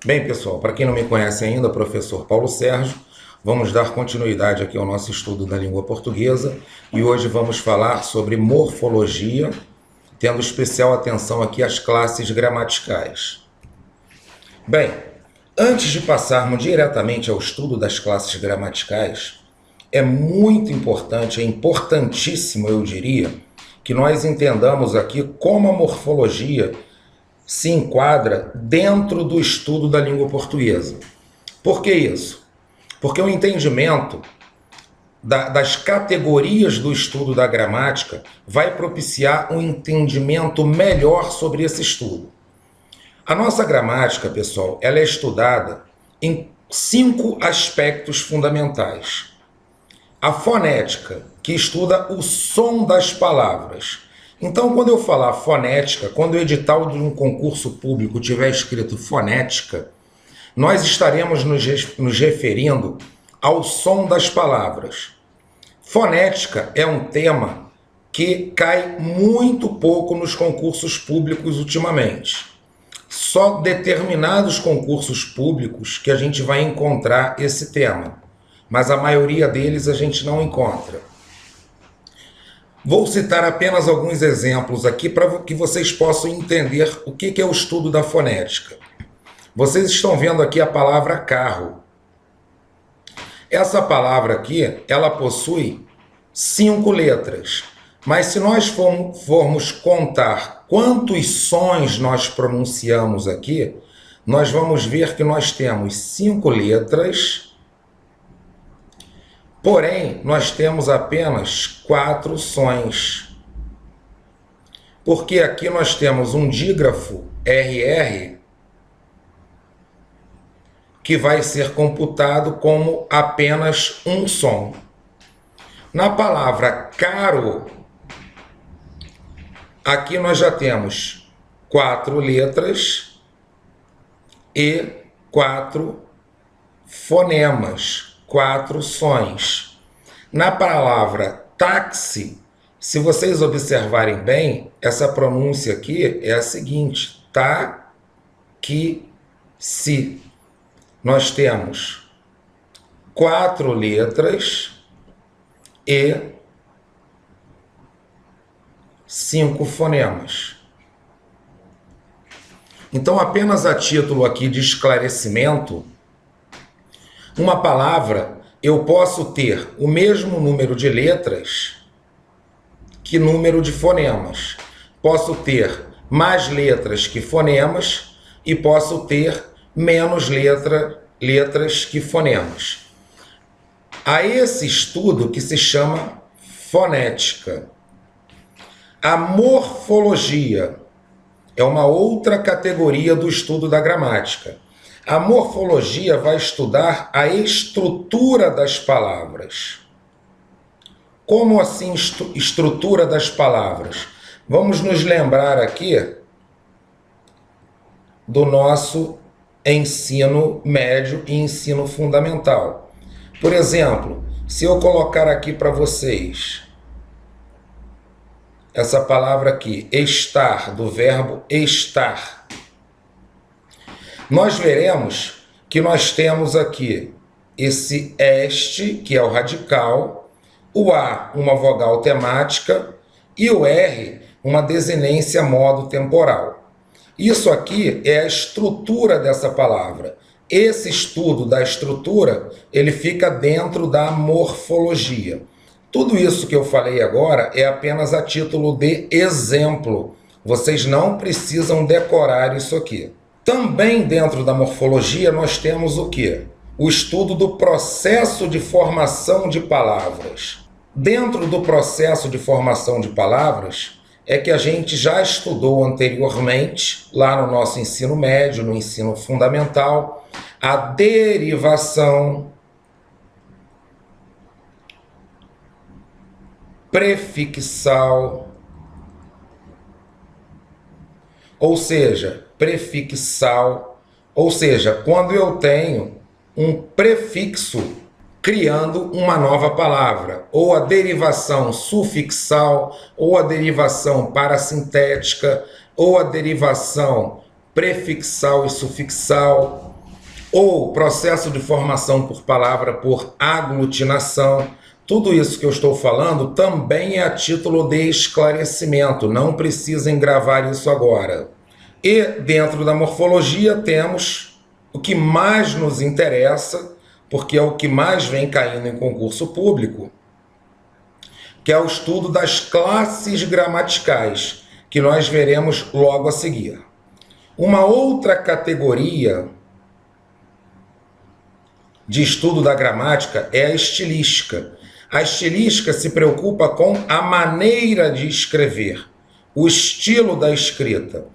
Bem, pessoal, para quem não me conhece ainda, professor Paulo Sérgio, vamos dar continuidade aqui ao nosso estudo da língua portuguesa e hoje vamos falar sobre morfologia, tendo especial atenção aqui às classes gramaticais. Bem, antes de passarmos diretamente ao estudo das classes gramaticais, é muito importante, é importantíssimo, eu diria, que nós entendamos aqui como a morfologia se enquadra dentro do estudo da língua portuguesa. Por que isso? Porque o entendimento das categorias do estudo da gramática vai propiciar um entendimento melhor sobre esse estudo. A nossa gramática, pessoal, ela é estudada em 5 aspectos fundamentais. A fonética, que estuda o som das palavras. Então, quando eu falar fonética, quando o edital de um concurso público tiver escrito fonética, nós estaremos nos referindo ao som das palavras. Fonética é um tema que cai muito pouco nos concursos públicos ultimamente. Só determinados concursos públicos que a gente vai encontrar esse tema, mas a maioria deles a gente não encontra. Vou citar apenas alguns exemplos aqui para que vocês possam entender o que é o estudo da fonética. Vocês estão vendo aqui a palavra carro. Essa palavra aqui, ela possui 5 letras. Mas se nós formos contar quantos sons nós pronunciamos aqui, nós vamos ver que nós temos 5 letras. Porém, nós temos apenas 4 sons. Porque aqui nós temos um dígrafo RR que vai ser computado como apenas um som. Na palavra caro, aqui nós já temos 4 letras e 4 fonemas. 4 sons. Na palavra táxi, se vocês observarem bem, essa pronúncia aqui é a seguinte: ta-qui-si. Nós temos 4 letras e 5 fonemas. Então, apenas a título aqui de esclarecimento, uma palavra, eu posso ter o mesmo número de letras que número de fonemas. Posso ter mais letras que fonemas e posso ter menos letras que fonemas. Há esse estudo que se chama fonética. A morfologia é uma outra categoria do estudo da gramática. A morfologia vai estudar a estrutura das palavras. Como assim estrutura das palavras? Vamos nos lembrar aqui do nosso ensino médio e ensino fundamental. Por exemplo, se eu colocar aqui para vocês essa palavra aqui, estar, do verbo estar, nós veremos que nós temos aqui esse este, que é o radical, o A, uma vogal temática, e o R, uma desinência modo temporal. Isso aqui é a estrutura dessa palavra. Esse estudo da estrutura, ele fica dentro da morfologia. Tudo isso que eu falei agora é apenas a título de exemplo. Vocês não precisam decorar isso aqui. Também dentro da morfologia nós temos o quê? O estudo do processo de formação de palavras. Dentro do processo de formação de palavras é que a gente já estudou anteriormente, lá no nosso ensino médio, no ensino fundamental, a derivação, prefixal, ou seja, prefixal, ou seja, quando eu tenho um prefixo criando uma nova palavra, ou a derivação sufixal, ou a derivação parasintética, ou a derivação prefixal e sufixal. ou processo de formação por palavra por aglutinação. Tudo isso que eu estou falando também é a título de esclarecimento, não precisem gravar isso agora. E dentro da morfologia temos o que mais nos interessa, porque é o que mais vem caindo em concurso público, que é o estudo das classes gramaticais, que nós veremos logo a seguir. Uma outra categoria de estudo da gramática é a estilística. A estilística se preocupa com a maneira de escrever, o estilo da escrita.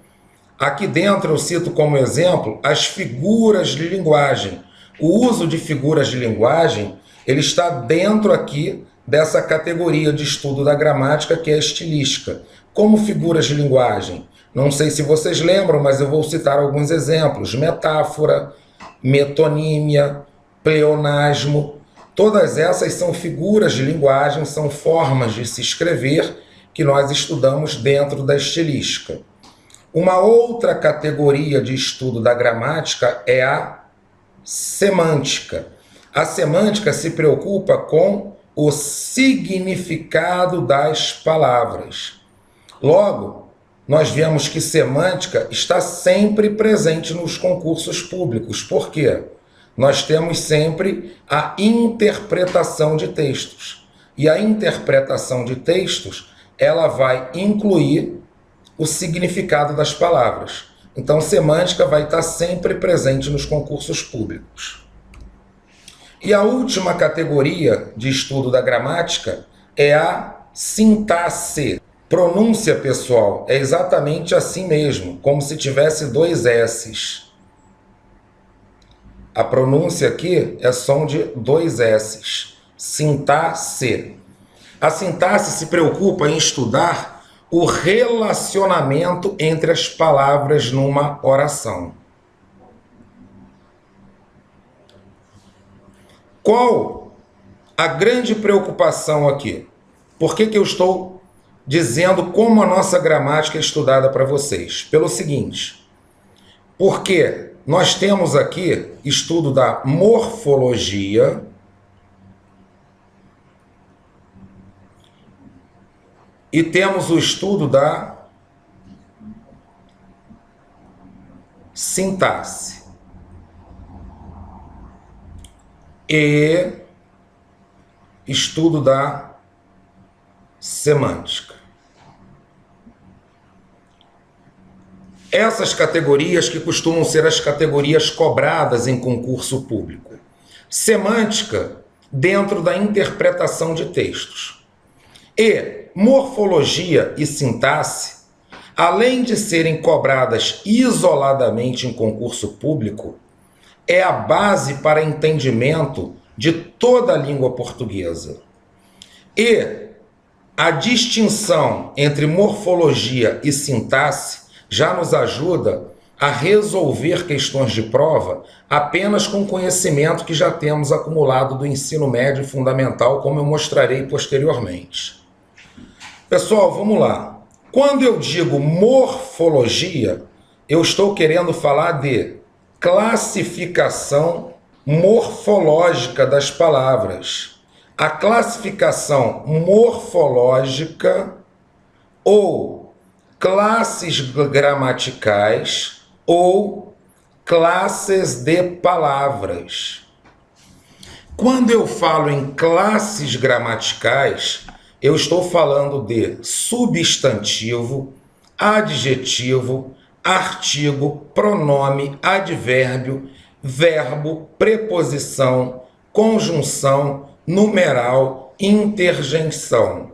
Aqui dentro eu cito como exemplo as figuras de linguagem. O uso de figuras de linguagem, ele está dentro aqui dessa categoria de estudo da gramática, que é a estilística. Como figuras de linguagem? Não sei se vocês lembram, mas eu vou citar alguns exemplos. Metáfora, metonímia, pleonasmo. Todas essas são figuras de linguagem, são formas de se escrever que nós estudamos dentro da estilística. Uma outra categoria de estudo da gramática é a semântica. A semântica se preocupa com o significado das palavras. Logo, nós vemos que semântica está sempre presente nos concursos públicos. Por quê? Nós temos sempre a interpretação de textos. E a interpretação de textos, ela vai incluir o significado das palavras. Então, semântica vai estar sempre presente nos concursos públicos. E a última categoria de estudo da gramática é a sintaxe. Pronúncia, pessoal, é exatamente assim mesmo, como se tivesse dois S's. A pronúncia aqui é som de dois S's. Sintaxe. A sintaxe se preocupa em estudar o relacionamento entre as palavras numa oração. Qual a grande preocupação aqui? Por que eu estou dizendo como a nossa gramática é estudada para vocês? Pelo seguinte, porque nós temos aqui estudo da morfologia e temos o estudo da sintaxe e estudo da semântica. Essas categorias que costumam ser as categorias cobradas em concurso público. Semântica dentro da interpretação de textos. E morfologia e sintaxe, além de serem cobradas isoladamente em concurso público, é a base para entendimento de toda a língua portuguesa. E a distinção entre morfologia e sintaxe já nos ajuda a resolver questões de prova apenas com conhecimento que já temos acumulado do ensino médio fundamental, como eu mostrarei posteriormente. Pessoal, vamos lá. Quando eu digo morfologia, eu estou querendo falar de classificação morfológica das palavras. A classificação morfológica ou classes gramaticais ou classes de palavras. Quando eu falo em classes gramaticais, eu estou falando de substantivo, adjetivo, artigo, pronome, advérbio, verbo, preposição, conjunção, numeral, interjeição.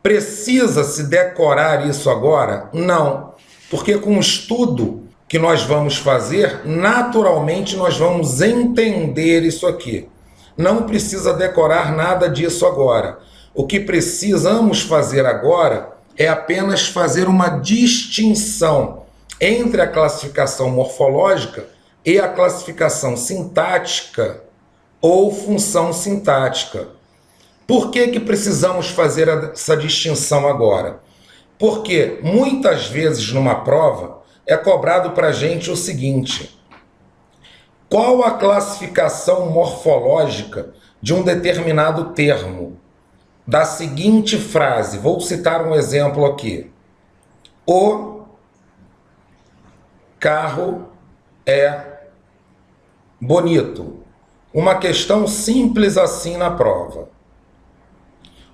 Precisa-se decorar isso agora? Não, porque com o estudo que nós vamos fazer, naturalmente nós vamos entender isso aqui. Não precisa decorar nada disso agora. O que precisamos fazer agora é apenas fazer uma distinção entre a classificação morfológica e a classificação sintática ou função sintática. Por que precisamos fazer essa distinção agora? Porque muitas vezes numa prova é cobrado para a gente o seguinte: Qual a classificação morfológica de um determinado termo? Da seguinte frase, vou citar um exemplo aqui. O carro é bonito. Uma questão simples assim na prova.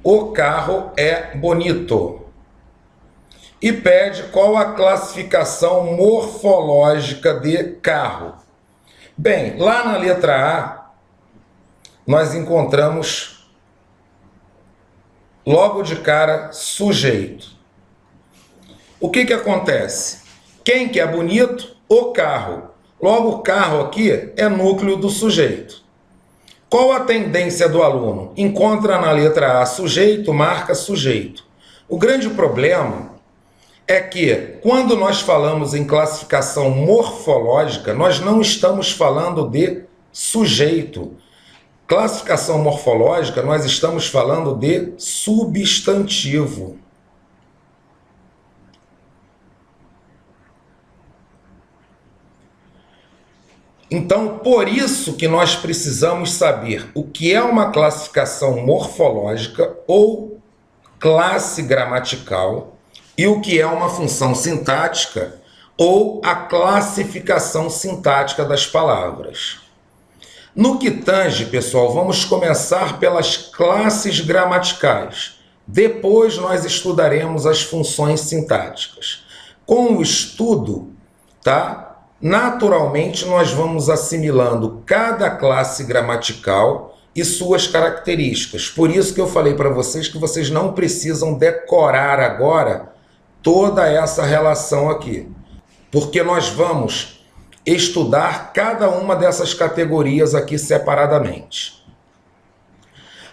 O carro é bonito. E pede qual a classificação morfológica de carro. Bem, lá na letra A, nós encontramos logo de cara sujeito. O que acontece? Quem que é bonito? O carro. Logo, o carro aqui é núcleo do sujeito. Qual a tendência do aluno? Encontra na letra A sujeito, marca sujeito. O grande problema é que, quando nós falamos em classificação morfológica, nós não estamos falando de sujeito. Classificação morfológica, nós estamos falando de substantivo. Então, por isso que nós precisamos saber o que é uma classificação morfológica ou classe gramatical e o que é uma função sintática ou a classificação sintática das palavras. No que tange, pessoal, vamos começar pelas classes gramaticais. Depois nós estudaremos as funções sintáticas. Com o estudo, naturalmente nós vamos assimilando cada classe gramatical e suas características. Por isso que eu falei para vocês que vocês não precisam decorar agora toda essa relação aqui, porque nós vamos estudar cada uma dessas categorias aqui separadamente.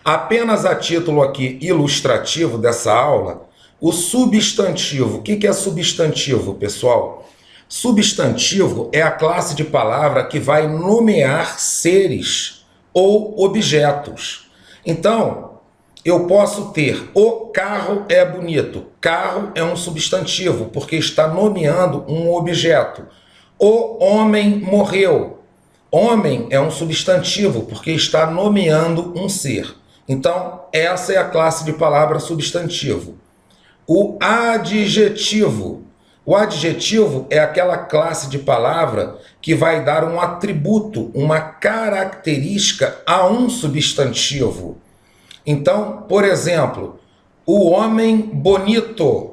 Apenas a título aqui ilustrativo dessa aula, o substantivo. O que é substantivo, pessoal? Substantivo é a classe de palavra que vai nomear seres ou objetos. Então, eu posso ter o carro é bonito. Carro é um substantivo, porque está nomeando um objeto. O homem morreu. Homem é um substantivo, porque está nomeando um ser. Então, essa é a classe de palavra substantivo. O adjetivo. O adjetivo é aquela classe de palavra que vai dar um atributo, uma característica a um substantivo. Então, por exemplo, o homem bonito.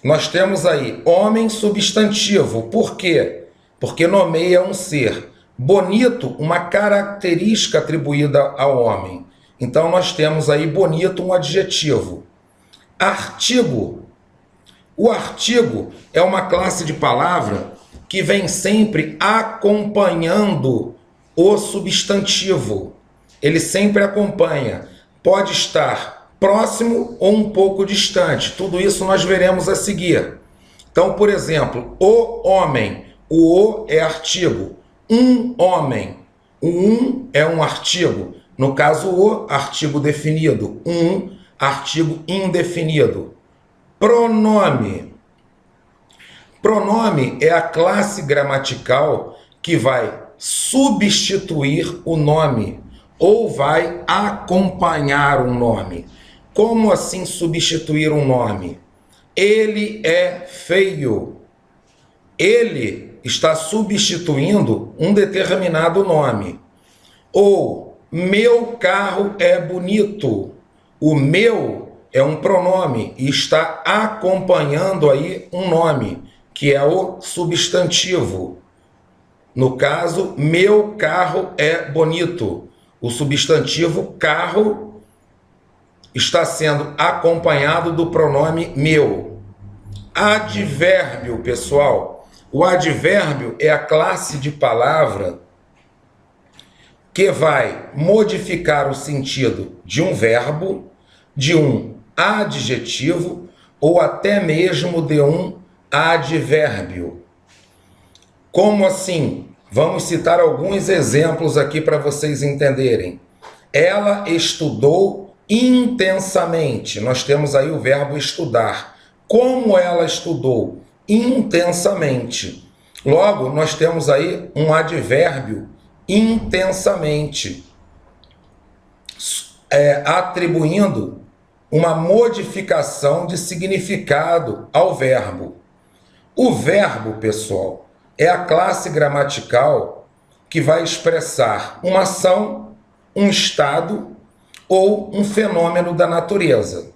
Nós temos aí homem substantivo. Por quê? Porque nomeia um ser. Bonito, uma característica atribuída ao homem. Então, nós temos aí bonito, um adjetivo. Artigo. O artigo é uma classe de palavra que vem sempre acompanhando o substantivo. Ele sempre acompanha. Pode estar próximo ou um pouco distante. Tudo isso nós veremos a seguir. Então, por exemplo, o homem. O é artigo. Um homem. O é um artigo. No caso, o artigo definido. Um artigo indefinido. Pronome. Pronome é a classe gramatical que vai substituir o nome ou vai acompanhar um nome. Como assim substituir um nome? Ele é feio. Ele está substituindo um determinado nome. Ou meu carro é bonito. O meu é um pronome e está acompanhando aí um nome, que é o substantivo. No caso, meu carro é bonito. O substantivo carro está sendo acompanhado do pronome meu. Advérbio, pessoal. O advérbio é a classe de palavra que vai modificar o sentido de um verbo, de um adjetivo ou até mesmo de um advérbio. Como assim? Vamos citar alguns exemplos aqui para vocês entenderem. Ela estudou intensamente. Nós temos aí o verbo estudar. Como ela estudou? Intensamente. Logo, nós temos aí um advérbio intensamente, atribuindo uma modificação de significado ao verbo. O verbo, pessoal, é a classe gramatical que vai expressar uma ação, um estado ou um fenômeno da natureza.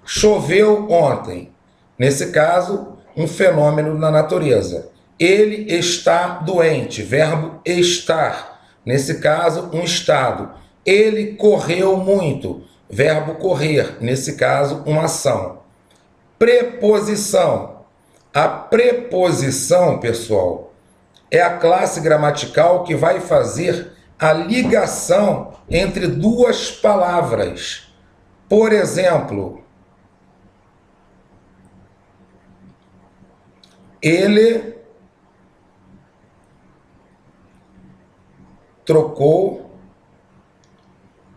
Choveu ontem. Nesse caso, um fenômeno da natureza. Ele está doente. Verbo estar. Nesse caso, um estado. Ele correu muito. Verbo correr. Nesse caso, uma ação. Preposição. A preposição, pessoal, é a classe gramatical que vai fazer a ligação entre duas palavras. Por exemplo, ele trocou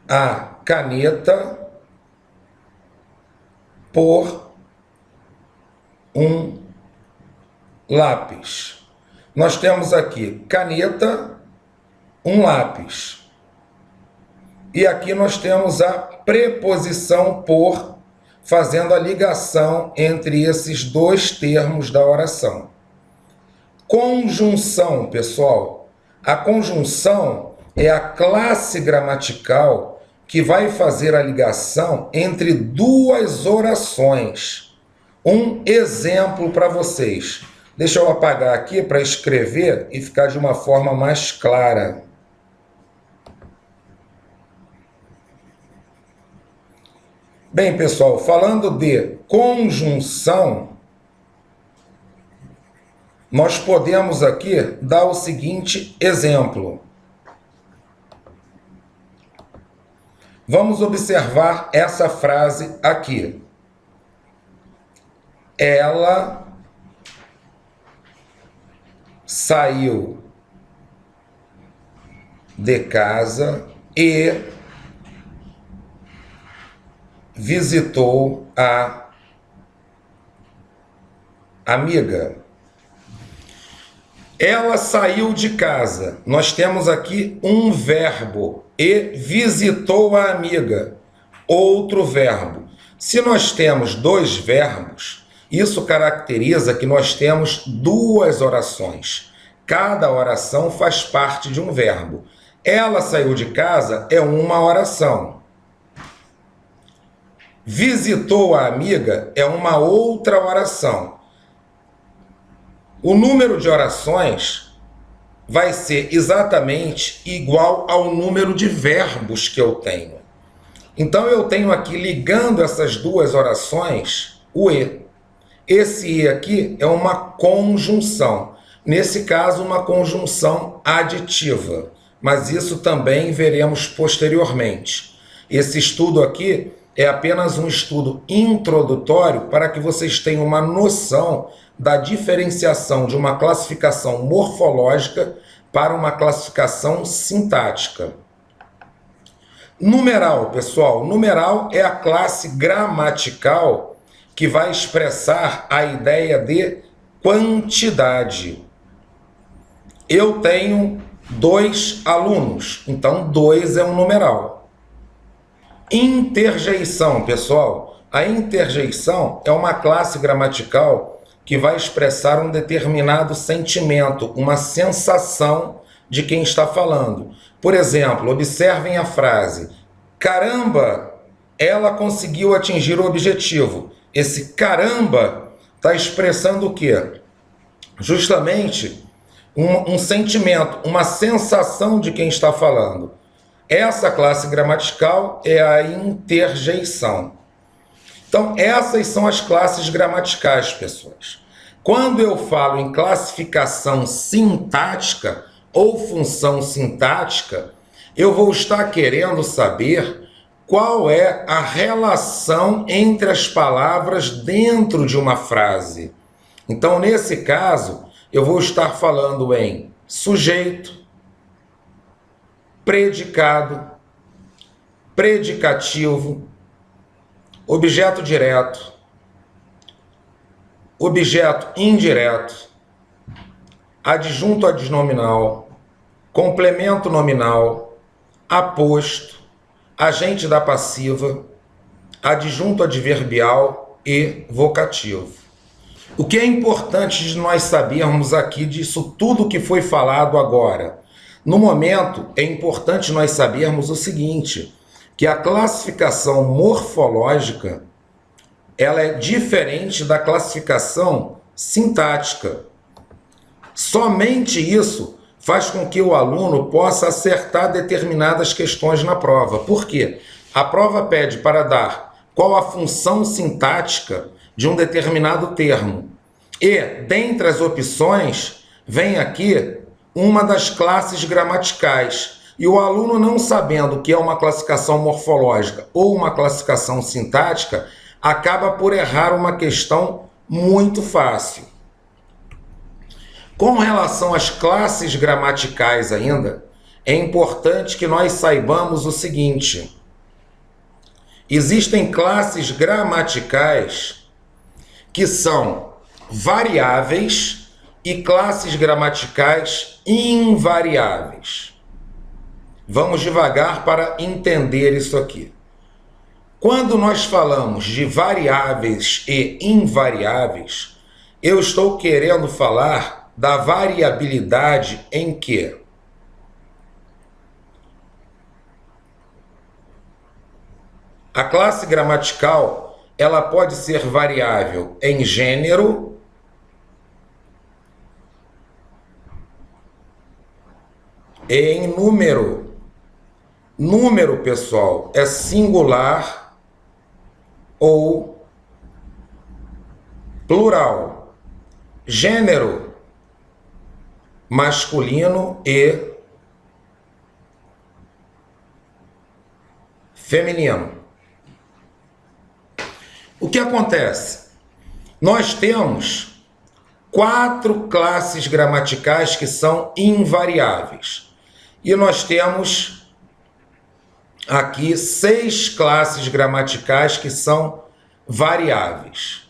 a caneta por um lápis. Nós temos aqui caneta, um lápis. E aqui nós temos a preposição por, fazendo a ligação entre esses dois termos da oração. Conjunção, pessoal. A conjunção é a classe gramatical que vai fazer a ligação entre duas orações. Um exemplo para vocês. Deixa eu apagar aqui para escrever e ficar de uma forma mais clara. Bem, pessoal, falando de conjunção, nós podemos aqui dar o seguinte exemplo. Vamos observar essa frase aqui. Ela saiu de casa e visitou a amiga. Ela saiu de casa. Nós temos aqui um verbo. E visitou a amiga. Outro verbo. Se nós temos dois verbos, isso caracteriza que nós temos duas orações. Cada oração faz parte de um verbo. Ela saiu de casa é uma oração. Visitou a amiga é uma outra oração. O número de orações vai ser exatamente igual ao número de verbos que eu tenho. Então eu tenho aqui, ligando essas duas orações, o E. Esse E aqui é uma conjunção. Nesse caso, uma conjunção aditiva. Mas isso também veremos posteriormente. Esse estudo aqui é apenas um estudo introdutório para que vocês tenham uma noção da diferenciação de uma classificação morfológica para uma classificação sintática. Numeral, pessoal. Numeral é a classe gramatical que vai expressar a ideia de quantidade. Eu tenho 2 alunos, então 2 é um numeral. Interjeição, pessoal. A interjeição é uma classe gramatical que vai expressar um determinado sentimento, uma sensação de quem está falando. Por exemplo, observem a frase: caramba, ela conseguiu atingir o objetivo. Esse caramba está expressando o quê? Justamente um sentimento, uma sensação de quem está falando. Essa classe gramatical é a interjeição. Então, essas são as classes gramaticais, pessoas. Quando eu falo em classificação sintática ou função sintática, eu vou estar querendo saber qual é a relação entre as palavras dentro de uma frase. Então, nesse caso, eu vou estar falando em sujeito, predicado, predicativo, objeto direto, objeto indireto, adjunto adnominal, complemento nominal, aposto, agente da passiva, adjunto adverbial e vocativo. O que é importante de nós sabermos aqui disso tudo que foi falado agora? No momento, é importante nós sabermos o seguinte, que a classificação morfológica ela é diferente da classificação sintática. Somente isso faz com que o aluno possa acertar determinadas questões na prova. Por quê? A prova pede para dar qual a função sintática de um determinado termo. E, dentre as opções, vem aqui uma das classes gramaticais. E o aluno, não sabendo o que é uma classificação morfológica ou uma classificação sintática, acaba por errar uma questão muito fácil. Com relação às classes gramaticais ainda, é importante que nós saibamos o seguinte: existem classes gramaticais que são variáveis e classes gramaticais invariáveis. Vamos devagar para entender isso aqui. Quando nós falamos de variáveis e invariáveis, eu estou querendo falar da variabilidade em que a classe gramatical ela pode ser variável em gênero, e em número. Número, pessoal, é singular ou plural. Gênero, masculino e feminino. O que acontece? Nós temos 4 classes gramaticais que são invariáveis. E nós temos aqui 6 classes gramaticais que são variáveis.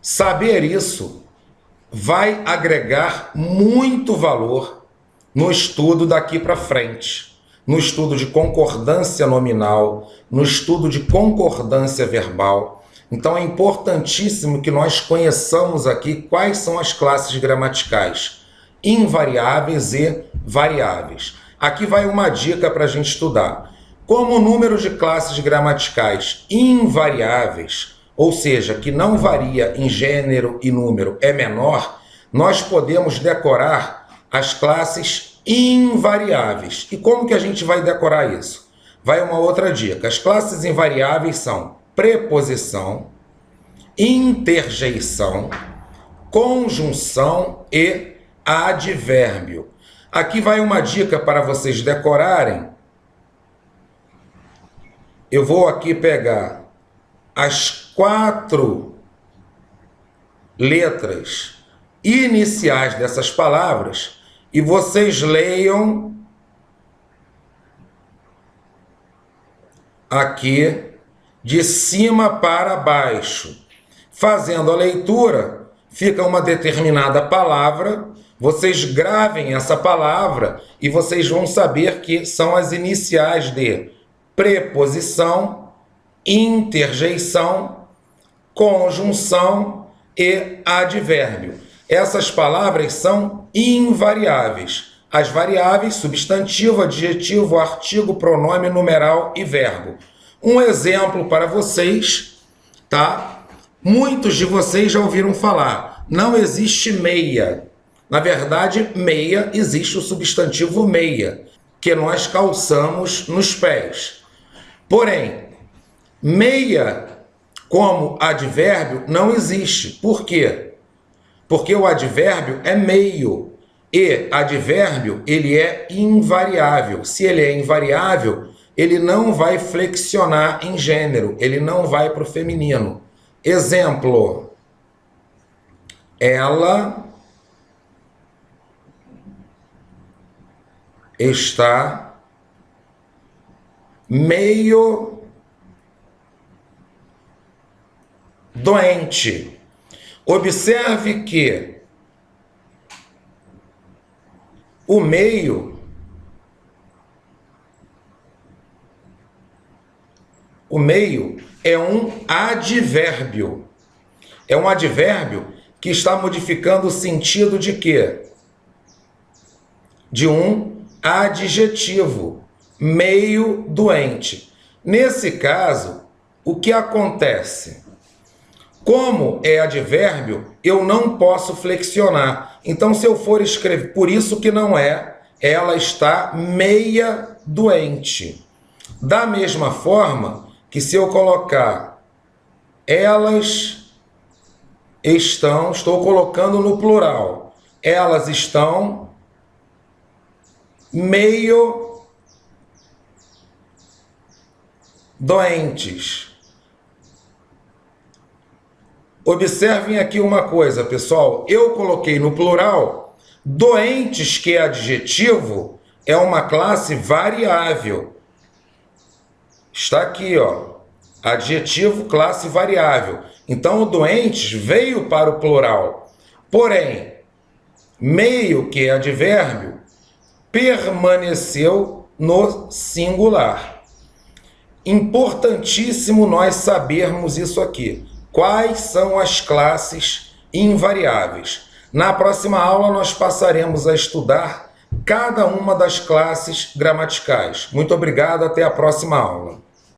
Saber isso vai agregar muito valor no estudo daqui para frente, no estudo de concordância nominal, no estudo de concordância verbal. Então é importantíssimo que nós conheçamos aqui quais são as classes gramaticais invariáveis e variáveis. Aqui vai uma dica para a gente estudar. Como o número de classes gramaticais invariáveis, ou seja, que não varia em gênero e número, é menor, nós podemos decorar as classes invariáveis. E como que a gente vai decorar isso? Vai uma outra dica. As classes invariáveis são preposição, interjeição, conjunção e advérbio. Aqui vai uma dica para vocês decorarem. Eu vou aqui pegar as 4 letras iniciais dessas palavras e vocês leiam aqui de cima para baixo. Fazendo a leitura, fica uma determinada palavra, vocês gravem essa palavra e vocês vão saber que são as iniciais de preposição, interjeição, conjunção e advérbio. Essas palavras são invariáveis. As variáveis, substantivo, adjetivo, artigo, pronome, numeral e verbo. Um exemplo para vocês, tá? Muitos de vocês já ouviram falar, não existe meia. Na verdade, meia, existe o substantivo meia, que nós calçamos nos pés. Porém, meia como advérbio não existe. Por quê? Porque o advérbio é meio e advérbio ele é invariável. Se ele é invariável, ele não vai flexionar em gênero, ele não vai para o feminino. Exemplo, ela está meio doente. Observe que O meio é um advérbio. É um advérbio que está modificando o sentido de quê? De um adjetivo, meio doente. Nesse caso, o que acontece? Como é advérbio, eu não posso flexionar. Então, se eu for escrever, por isso que não é, ela está meia doente. Da mesma forma que se eu colocar elas estão, estou colocando no plural, elas estão meio doentes. Observem aqui uma coisa, pessoal. Eu coloquei no plural, doentes, que é adjetivo, é uma classe variável. Está aqui, ó. Adjetivo, classe variável. Então, o doentes veio para o plural. Porém, meio, que é advérbio, permaneceu no singular. Importantíssimo nós sabermos isso aqui. Quais são as classes invariáveis? Na próxima aula, nós passaremos a estudar cada uma das classes gramaticais. Muito obrigado, até a próxima aula.